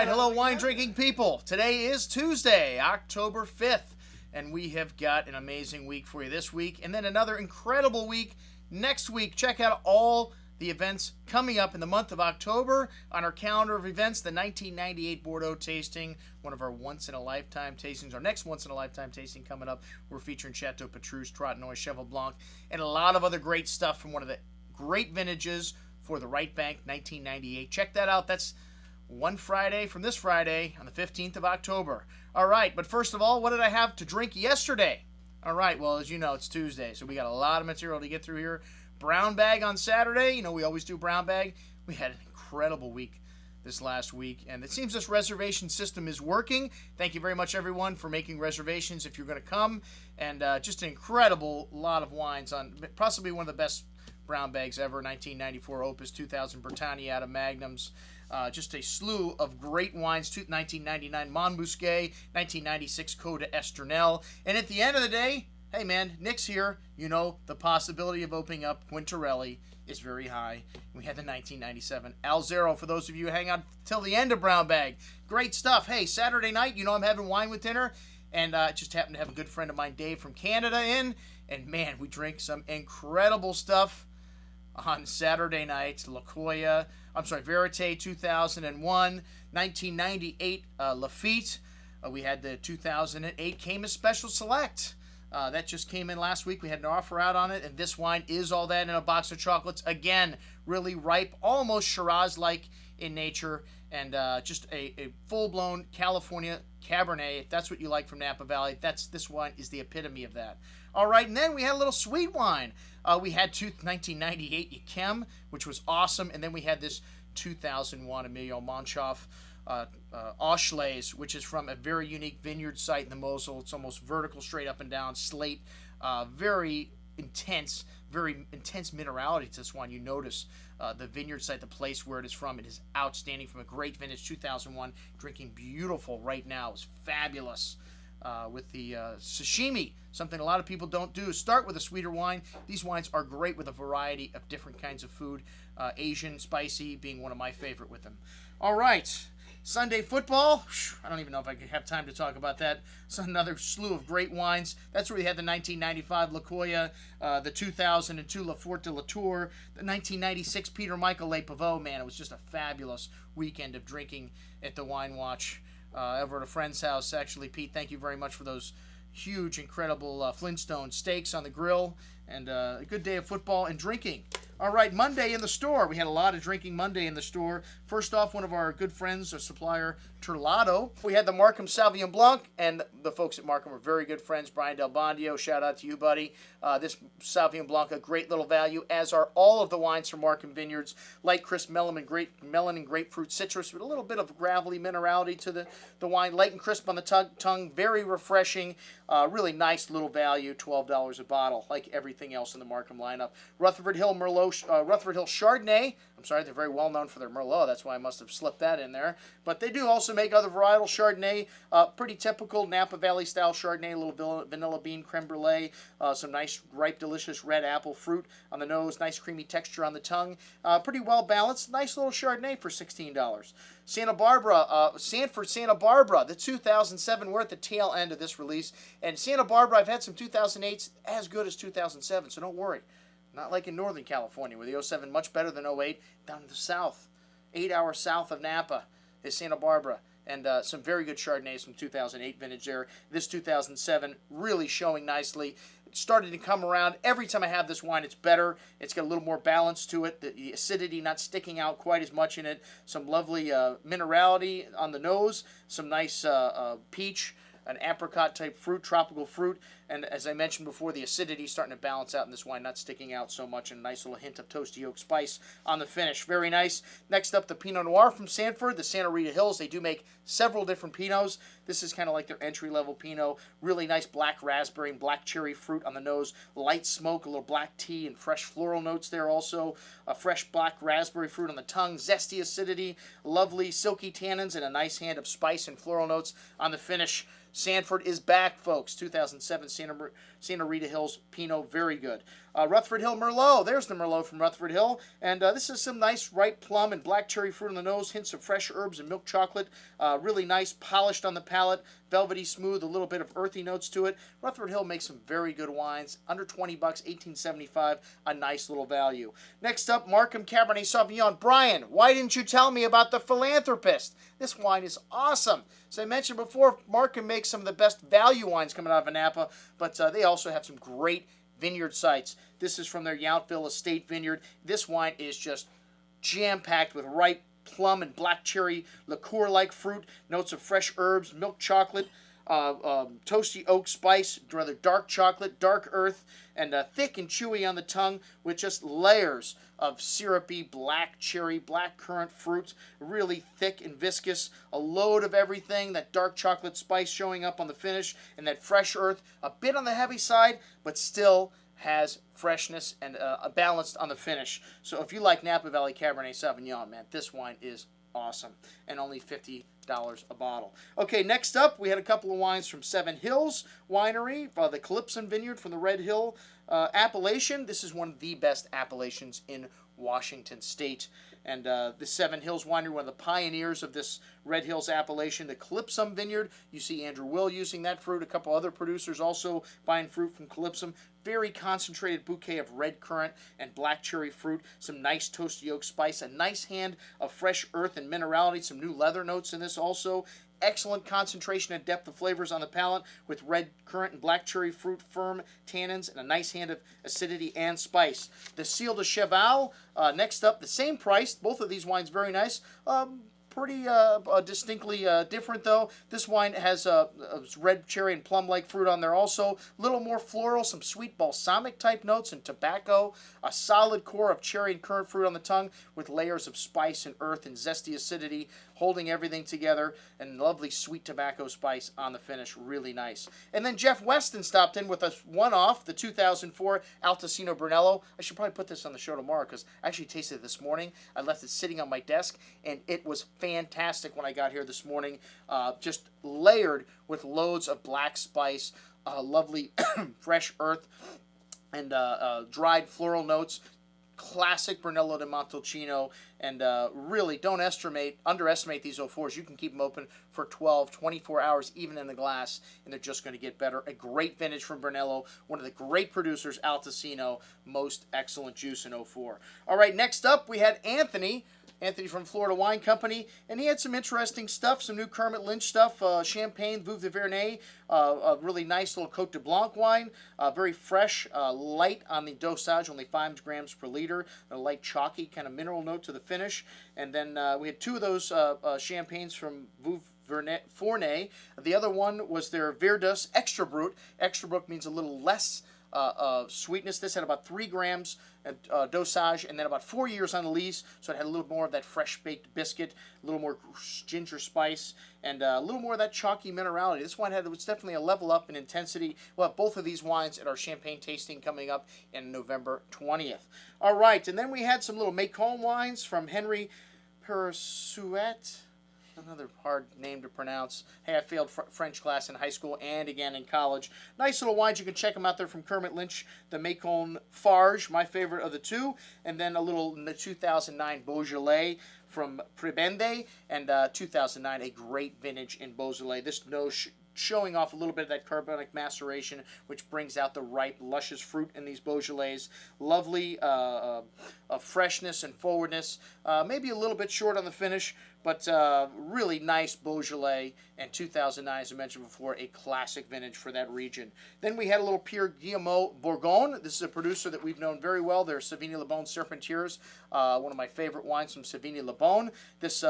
right, hello wine drinking people. Today is Tuesday, October 5th, and we have got an amazing week for you this week, and then another incredible week next week. Check out all the events coming up in the month of October on our calendar of events. The 1998 Bordeaux tasting, one of our once-in-a-lifetime tastings. Our next once-in-a-lifetime tasting coming up, we're featuring Chateau Petrus, Trotanoy, Cheval Blanc, and a lot of other great stuff from one of the great vintages for the Right Bank 1998. Check that out. That's one Friday from this Friday on the 15th of October. All right, but first of all, what did I have to drink yesterday? All right, well, as you know, it's Tuesday, so we got a lot of material to get through here. Brown bag on Saturday. You know, we always do brown bag. We had an incredible week this last week, and it seems this reservation system is working. Thank you very much, everyone, for making reservations if you're going to come. And just an incredible lot of wines on possibly one of the best brown bags ever, 1994 Opus 2000 Britannia out of Magnums. Just a slew of great wines, 1999 Montbusquet, 1996 Côte d'Esternel. And at the end of the day, hey man, Nick's here. You know, the possibility of opening up Quintarelli is very high. We had the 1997 Alzero for those of you who hang out till the end of Brown Bag. Great stuff. Hey, Saturday night, you know I'm having wine with dinner. And just happened to have a good friend of mine, Dave from Canada, in. And man, we drink some incredible stuff on Saturday night. Verite 2001, 1998 Lafite. We had the 2008 Cayman Special Select. That just came in last week. We had an offer out on it, and this wine is all that in a box of chocolates. Again, really ripe, almost Shiraz-like in nature, and just a full-blown California Cabernet. If that's what you like from Napa Valley, this wine is the epitome of that. All right, and then we had a little sweet wine. We had 1998 Yquem, which was awesome, and then we had this 2001 Emilio Monchoff Auchlase, which is from a very unique vineyard site in the Mosel. It's almost vertical, straight up and down, slate, very intense minerality to this wine. You notice the vineyard site, the place where it is from. It is outstanding, from a great vintage 2001. Drinking beautiful right now. It's fabulous. With the sashimi, something a lot of people don't do. Start with a sweeter wine. These wines are great with a variety of different kinds of food. Asian, spicy being one of my favorite with them. All right, Sunday football. I don't even know if I could have time to talk about that. It's another slew of great wines. That's where we had the 1995 La Coya, the 2002 La Forte de la Tour, the 1996 Peter Michael Le Pavot. Man, it was just a fabulous weekend of drinking at the Wine Watch. Over at a friend's house. Actually, Pete, thank you very much for those huge, incredible Flintstone steaks on the grill, and a good day of football and drinking. All right, Monday in the store. We had a lot of drinking Monday in the store. First off, one of our good friends, our supplier, Terlato. We had the Markham Sauvignon Blanc, and the folks at Markham are very good friends. Brian Del Bondio, shout out to you, buddy. This Sauvignon Blanc, a great little value, as are all of the wines from Markham Vineyards. Light, crisp melon and grapefruit citrus with a little bit of gravelly minerality to the wine. Light and crisp on the tongue, very refreshing. Really nice little value, $12 a bottle, like everything else in the Markham lineup. Rutherford Hill Chardonnay. I'm sorry, they're very well known for their Merlot. That's why I must have slipped that in there. But they do also make other varietal Chardonnay. Pretty typical Napa Valley style Chardonnay. A little vanilla bean creme brulee. Some nice ripe, delicious red apple fruit on the nose. Nice creamy texture on the tongue. Pretty well balanced. Nice little Chardonnay for $16. Sanford Santa Barbara, the 2007. We're at the tail end of this release. And Santa Barbara, I've had some 2008s as good as 2007, so don't worry. Not like in Northern California, where the 07 much better than 08. Down in the south, 8 hours south of Napa is Santa Barbara. And some very good Chardonnays from 2008 vintage there. This 2007 really showing nicely. It started to come around. Every time I have this wine, it's better. It's got a little more balance to it. The acidity not sticking out quite as much in it. Some lovely minerality on the nose. Some nice peach, an apricot type fruit, tropical fruit, and as I mentioned before, the acidity starting to balance out in this wine, not sticking out so much, and a nice little hint of toasty oak spice on the finish. Very nice. Next up, the Pinot Noir from Sanford, the Santa Rita Hills. They do make several different Pinots. This is kind of like their entry-level Pinot. Really nice black raspberry and black cherry fruit on the nose. Light smoke, a little black tea, and fresh floral notes there also. A fresh black raspberry fruit on the tongue. Zesty acidity, lovely silky tannins, and a nice hand of spice and floral notes on the finish. Sanford is back, folks. 2007 Santa Rita Hills Pinot, very good. Rutherford Hill Merlot. There's the Merlot from Rutherford Hill. And this is some nice ripe plum and black cherry fruit on the nose, hints of fresh herbs and milk chocolate. Really nice, polished on the palate, velvety smooth, a little bit of earthy notes to it. Rutherford Hill makes some very good wines. Under 20 bucks, $18.75, a nice little value. Next up, Markham Cabernet Sauvignon. Brian, why didn't you tell me about the Philanthropist? This wine is awesome. As I mentioned before, Markham makes some of the best value wines coming out of Napa, but they also have some great vineyard sites. This is from their Yountville Estate Vineyard. This wine is just jam-packed with ripe plum and black cherry, liqueur-like fruit, notes of fresh herbs, milk chocolate, toasty oak spice, rather dark chocolate, dark earth, and thick and chewy on the tongue with just layers of syrupy black cherry, black currant fruits, really thick and viscous, a load of everything, that dark chocolate spice showing up on the finish, and that fresh earth, a bit on the heavy side, but still has freshness and balanced on the finish. So if you like Napa Valley Cabernet Sauvignon, man, this wine is awesome, and only $50 a bottle. Okay, next up, we had a couple of wines from Seven Hills Winery, the Calypson Vineyard from the Red Hill appellation. This is one of the best appellations in Washington State. And the Seven Hills Winery, one of the pioneers of this Red Hills appellation, the Calypsum Vineyard. You see Andrew Will using that fruit. A couple other producers also buying fruit from Calypsum. Very concentrated bouquet of red currant and black cherry fruit. Some nice toasty oak spice. A nice hand of fresh earth and minerality. Some new leather notes in this also. Excellent concentration and depth of flavors on the palate with red currant and black cherry fruit, firm tannins, and a nice hand of acidity and spice. The Ciel de Cheval, next up, the same price. Both of these wines very nice. Pretty distinctly different, though. This wine has red cherry and plum-like fruit on there also. A little more floral, some sweet balsamic-type notes and tobacco. A solid core of cherry and currant fruit on the tongue with layers of spice and earth and zesty acidity, holding everything together, and lovely sweet tobacco spice on the finish. Really nice. And then Jeff Weston stopped in with a one-off, the 2004 Altesino Brunello. I should probably put this on the show tomorrow because I actually tasted it this morning. I left it sitting on my desk, and it was fantastic when I got here this morning. Just layered with loads of black spice, lovely fresh earth, and dried floral notes. Classic Brunello di Montalcino, and really don't underestimate these 04s. You can keep them open for 12, 24 hours, even in the glass, and they're just going to get better. A great vintage from Brunello, one of the great producers, Altesino, most excellent juice in 04. All right, next up, we had Anthony from Florida Wine Company, and he had some interesting stuff, some new Kermit Lynch stuff, Champagne, Veuve de Vernet, a really nice little Cote de Blanc wine, very fresh, light on the dosage, only 5 grams per liter, a light chalky kind of mineral note to the finish, and then we had 2 of those champagnes from Veuve Fournet. The other one was their Verdus Extra Brut. Extra Brut means a little less sweetness. This had about 3 grams dosage, and then about 4 years on the lease, so it had a little more of that fresh baked biscuit, a little more ginger spice, and a little more of that chalky minerality. This wine was definitely a level up in intensity. We'll have both of these wines at our champagne tasting coming up in November 20th. All right, and then we had some little Macon wines from Henri Persuet. Another hard name to pronounce. Hey, I failed French class in high school and again in college. Nice little wines. You can check them out there from Kermit Lynch. The Macon Farge, my favorite of the 2. And then a little 2009 Beaujolais from Prebende. And 2009, a great vintage in Beaujolais. This nose showing off a little bit of that carbonic maceration, which brings out the ripe, luscious fruit in these Beaujolais. Lovely freshness and forwardness. Maybe a little bit short on the finish, but really nice Beaujolais. And 2009, as I mentioned before, a classic vintage for that region. Then we had a little Pierre Guillemot Bourgogne. This is a producer that we've known very well. They're Savigny Le Bon Serpentiers, one of my favorite wines from Savigny Le Bon. This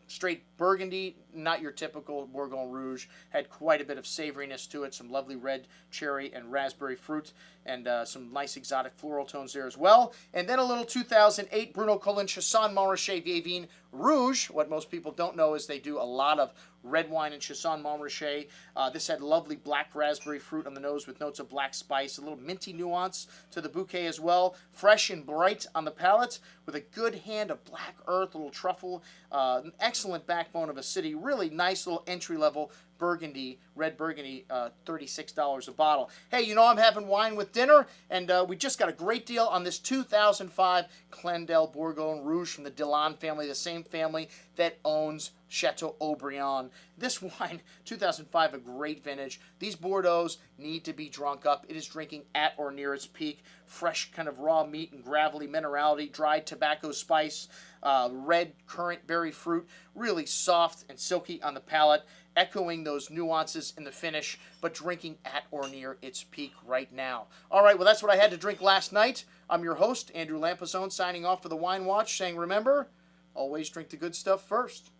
straight Burgundy, not your typical Bourgogne Rouge. Had quite a bit of savoriness to it, some lovely red cherry and raspberry fruit, and some nice exotic floral tones there as well. And then a little 2008 Bruno Collin Chassagne Montrachet Vieille Vigne Rouge. What most people don't know is they do a lot of red wine and Chassagne Montrachet. This had lovely black raspberry fruit on the nose with notes of black spice, a little minty nuance to the bouquet as well. Fresh and bright on the palate with a good hand of black earth, a little truffle, an excellent backbone of a city. Really nice little entry-level Burgundy, red Burgundy, $36 a bottle. Hey, you know I'm having wine with dinner, and we just got a great deal on this 2005 Clandel Bourgogne Rouge from the Dillon family, the same family that owns Chateau Aubrion. This wine, 2005, a great vintage. These Bordeaux need to be drunk up. It is drinking at or near its peak. Fresh kind of raw meat and gravelly minerality, dried tobacco spice, red currant berry fruit, really soft and silky on the palate, echoing those nuances in the finish, but drinking at or near its peak right now. All right, well, that's what I had to drink last night. I'm your host, Andrew Lampazone, signing off for the Wine Watch, saying remember, always drink the good stuff first.